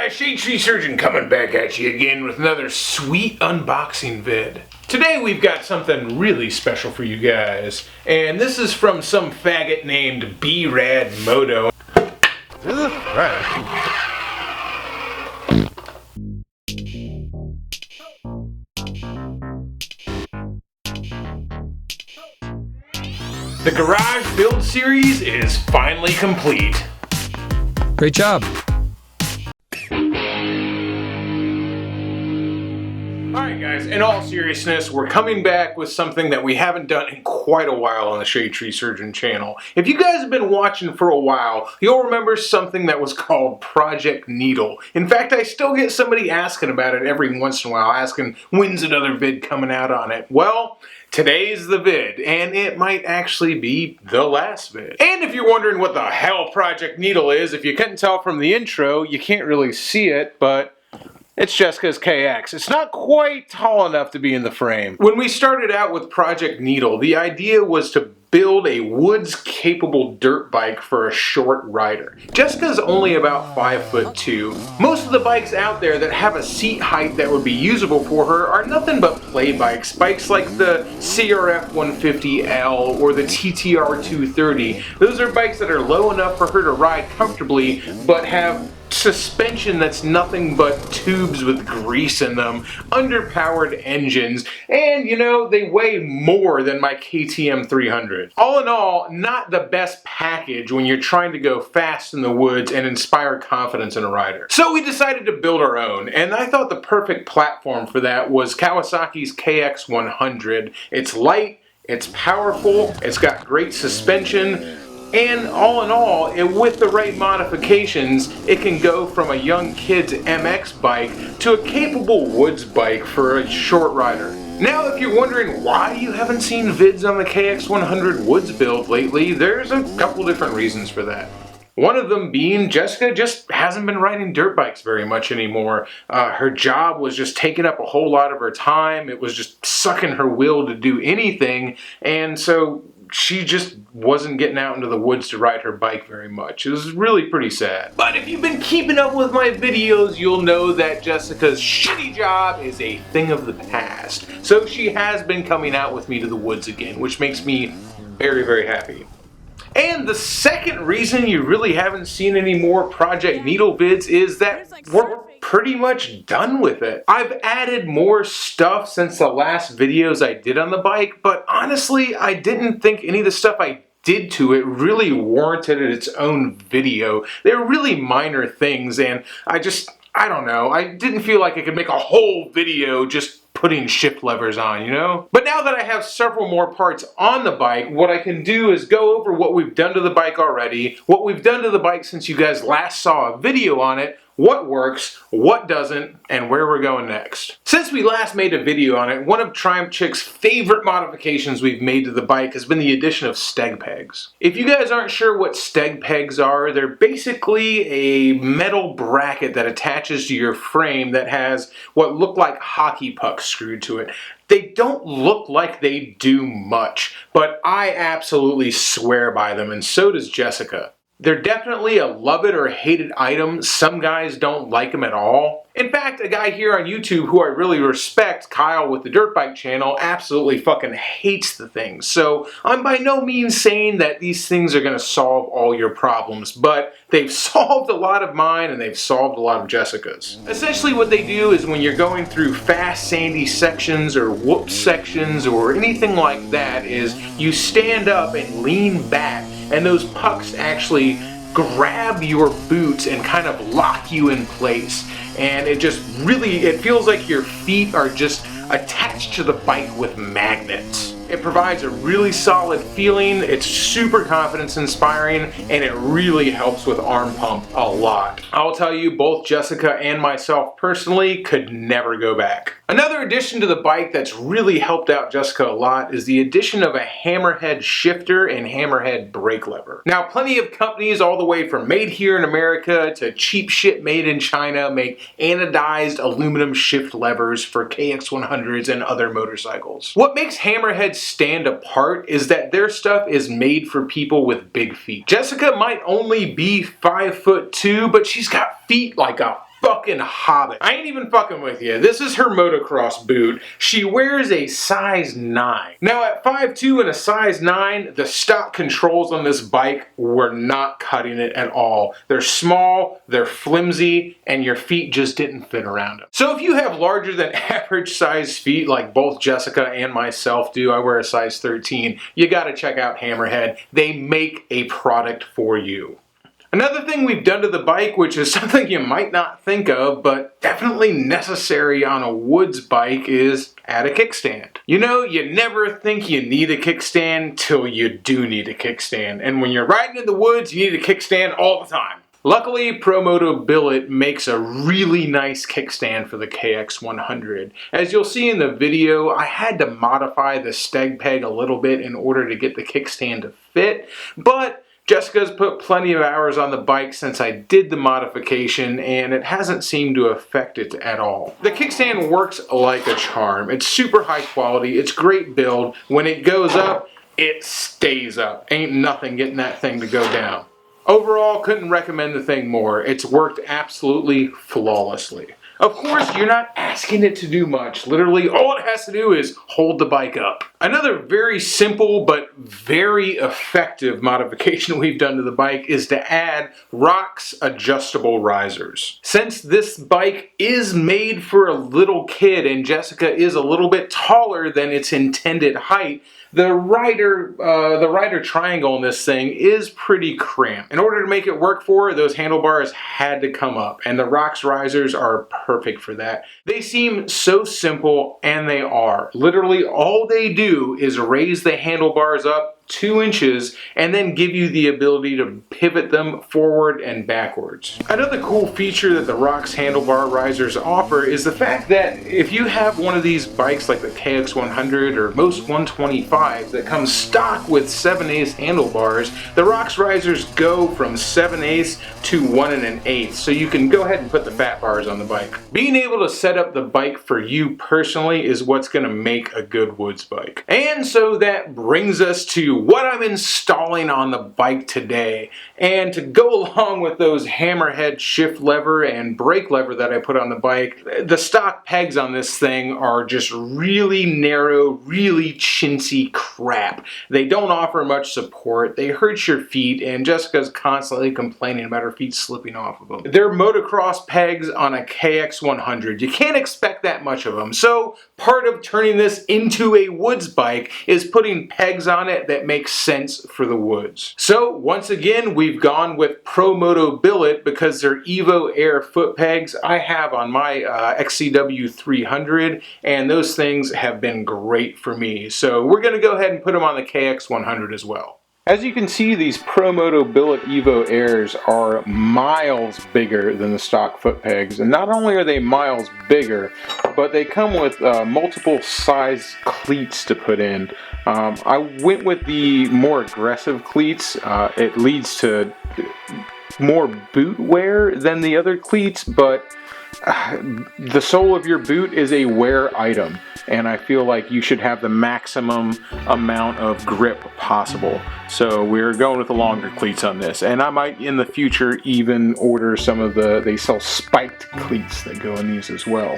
guys, Shadetree Surgeon coming back at you again with another sweet unboxing vid. Today we've got something really special for you guys, and this is from some faggot named B-Rad Moto. Right. The garage build series is finally complete. Great job. Alright guys, in all seriousness, we're coming back with something that we haven't done in quite a while on the Shadetree Surgeon channel. If you guys have been watching for a while, you'll remember something that was called Project Needle. In fact, I still get somebody asking about it every once in a while, asking when's another vid coming out on it. Well, today's the vid, and it might actually be the last vid. And if you're wondering what the hell Project Needle is, if you couldn't tell from the intro, you can't really see it, but it's Jessica's KX. It's not quite tall enough to be in the frame. When we started out with Project Needle, the idea was to build a woods-capable dirt bike for a short rider. Jessica's only about 5'2". Most of the bikes out there that have a seat height that would be usable for her are nothing but play bikes. Bikes like the CRF 150L or the TTR 230. Those are bikes that are low enough for her to ride comfortably, but have suspension that's nothing but tubes with grease in them, underpowered engines, and you know, they weigh more than my KTM 300. All in all, not the best package when you're trying to go fast in the woods and inspire confidence in a rider. So we decided to build our own, and I thought the perfect platform for that was Kawasaki's KX100. It's light, it's powerful, it's got great suspension, and all in all, with the right modifications, it can go from a young kid's MX bike to a capable woods bike for a short rider. Now, if you're wondering why you haven't seen vids on the KX100 woods build lately, there's a couple different reasons for that. One of them being Jessica just hasn't been riding dirt bikes very much anymore. Her job was just taking up a whole lot of her time. It was just sucking her will to do anything, and so she just wasn't getting out into the woods to ride her bike very much. It was really pretty sad. But if you've been keeping up with my videos, you'll know that Jessica's shitty job is a thing of the past. So she has been coming out with me to the woods again, which makes me very, very happy. And the second reason you really haven't seen any more Project Needle vids is that we're pretty much done with it. I've added more stuff since the last videos I did on the bike, but honestly, I didn't think any of the stuff I did to it really warranted its own video. They're really minor things, and I don't know, I didn't feel like I could make a whole video just putting shift levers on, you know? But now that I have several more parts on the bike, what I can do is go over what we've done to the bike already, what we've done to the bike since you guys last saw a video on it, what works, what doesn't, and where we're going next. Since we last made a video on it, one of Triumph Chick's favorite modifications we've made to the bike has been the addition of Stag pegs. If you guys aren't sure what Stag pegs are, they're basically a metal bracket that attaches to your frame that has what look like hockey pucks screwed to it. They don't look like they do much, but I absolutely swear by them, and so does Jessica. They're definitely a love it or hate it item. Some guys don't like them at all. In fact, a guy here on YouTube who I really respect, Kyle with the Dirt Bike channel, absolutely fucking hates the things. So I'm by no means saying that these things are going to solve all your problems, but they've solved a lot of mine and they've solved a lot of Jessica's. Essentially what they do is when you're going through fast sandy sections or whoop sections or anything like that is you stand up and lean back, and those pucks actually grab your boots and kind of lock you in place. And it just really, it feels like your feet are just attached to the bike with magnets. It provides a really solid feeling, it's super confidence inspiring, and it really helps with arm pump a lot. I'll tell you, both Jessica and myself personally could never go back. Another addition to the bike that's really helped out Jessica a lot is the addition of a hammerhead shifter and hammerhead brake lever. Now, plenty of companies all the way from made here in America to cheap shit made in China make anodized aluminum shift levers for KX100s and other motorcycles. What makes hammerhead stand apart is that their stuff is made for people with big feet. Jessica might only be 5'2", but she's got feet like a fucking hobbit. I ain't even fucking with you. This is her motocross boot. She wears a size 9. Now at 5'2" and a size 9, the stock controls on this bike were not cutting it at all. They're small, they're flimsy, and your feet just didn't fit around them. So if you have larger than average size feet like both Jessica and myself do, I wear a size 13, you gotta check out Hammerhead. They make a product for you. Another thing we've done to the bike, which is something you might not think of, but definitely necessary on a woods bike, is add a kickstand. You know, you never think you need a kickstand till you do need a kickstand. And when you're riding in the woods, you need a kickstand all the time. Luckily, ProMoto Billet makes a really nice kickstand for the KX100. As you'll see in the video, I had to modify the Stag peg a little bit in order to get the kickstand to fit, but Jessica's put plenty of hours on the bike since I did the modification, and it hasn't seemed to affect it at all. The kickstand works like a charm. It's super high quality, it's great build. When it goes up, it stays up. Ain't nothing getting that thing to go down. Overall, couldn't recommend the thing more. It's worked absolutely flawlessly. Of course, you're not asking it to do much. Literally, all it has to do is hold the bike up. Another very simple but very effective modification we've done to the bike is to add Rock's adjustable risers. Since this bike is made for a little kid and Jessica is a little bit taller than its intended height, the rider triangle in this thing is pretty cramped. In order to make it work for her, those handlebars had to come up, and the Rock's risers are perfect for that. They seem so simple, and they are. Literally, all they do is raise the handlebars up 2 inches and then give you the ability to pivot them forward and backwards. Another cool feature that the Rock's handlebar risers offer is the fact that if you have one of these bikes like the KX100 or most 125s that comes stock with 7/8 handlebars, the Rock's risers go from 7/8 to 1 1/8, so you can go ahead and put the fat bars on the bike. Being able to set up the bike for you personally is what's going to make a good woods bike. And so that brings us to what I'm installing on the bike today. And to go along with those Hammerhead shift lever and brake lever that I put on the bike, the stock pegs on this thing are just really narrow, really chintzy crap. They don't offer much support, they hurt your feet, and Jessica's constantly complaining about her feet slipping off of them. They're motocross pegs on a KX100. You can't expect that much of them. So part of turning this into a woods bike is putting pegs on it that makes sense for the woods. So once again, we've gone with ProMoto Billet because they're Evo Air foot pegs I have on my XCW 300, and those things have been great for me. So we're going to go ahead and put them on the KX100 as well. As you can see, these ProMoto Billet Evo Airs are miles bigger than the stock foot pegs, and not only are they miles bigger, but they come with multiple size cleats to put in. I went with the more aggressive cleats. It leads to more boot wear than the other cleats, but the sole of your boot is a wear item, and I feel like you should have the maximum amount of grip possible. So we're going with the longer cleats on this, and I might in the future even order some of they sell spiked cleats that go in these as well.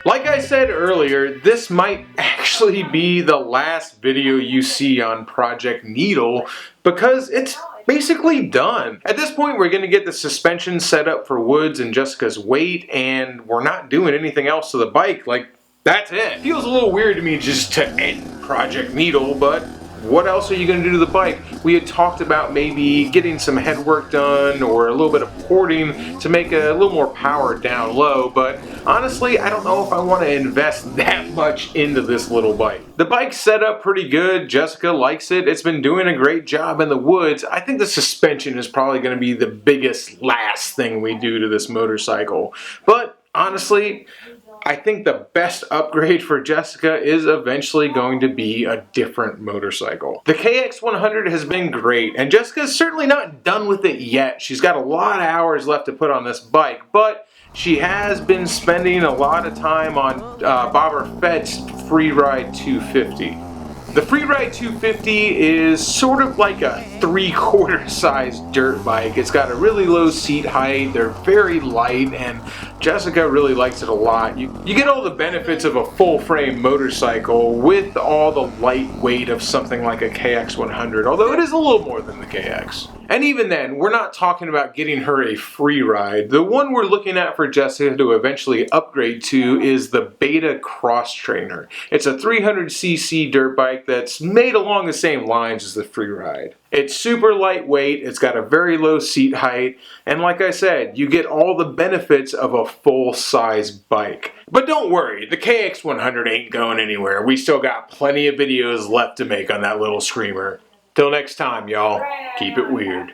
Like I said earlier, this might actually be the last video you see on Project Needle because it's basically done. At this point, we're going to get the suspension set up for Woods and Jessica's weight, and we're not doing anything else to the bike. Like, that's it. Feels a little weird to me just to end Project Needle, but What else are you going to do to the bike? We had talked about maybe getting some head work done or a little bit of porting to make a little more power down low, but honestly, I don't know if I want to invest that much into this little bike. The bike's set up pretty good. Jessica likes it. It's been doing a great job in the woods. I think the suspension is probably going to be the biggest last thing we do to this motorcycle. But honestly, I think the best upgrade for Jessica is eventually going to be a different motorcycle. The KX100 has been great, and Jessica's certainly not done with it yet. She's got a lot of hours left to put on this bike, but she has been spending a lot of time on Bobber Fett's Freeride 250. The Freeride 250 is sort of like a 3/4 size dirt bike. It's got a really low seat height, they're very light, and Jessica really likes it a lot. You get all the benefits of a full frame motorcycle with all the light weight of something like a KX100, although it is a little more than the KX. And even then, we're not talking about getting her a free ride. The one we're looking at for Jessica to eventually upgrade to is the Beta Cross Trainer. It's a 300cc dirt bike that's made along the same lines as the free ride. It's super lightweight, it's got a very low seat height, and like I said, you get all the benefits of a full-size bike. But don't worry, the KX100 ain't going anywhere. We still got plenty of videos left to make on that little screamer. Till next time, y'all, keep it weird.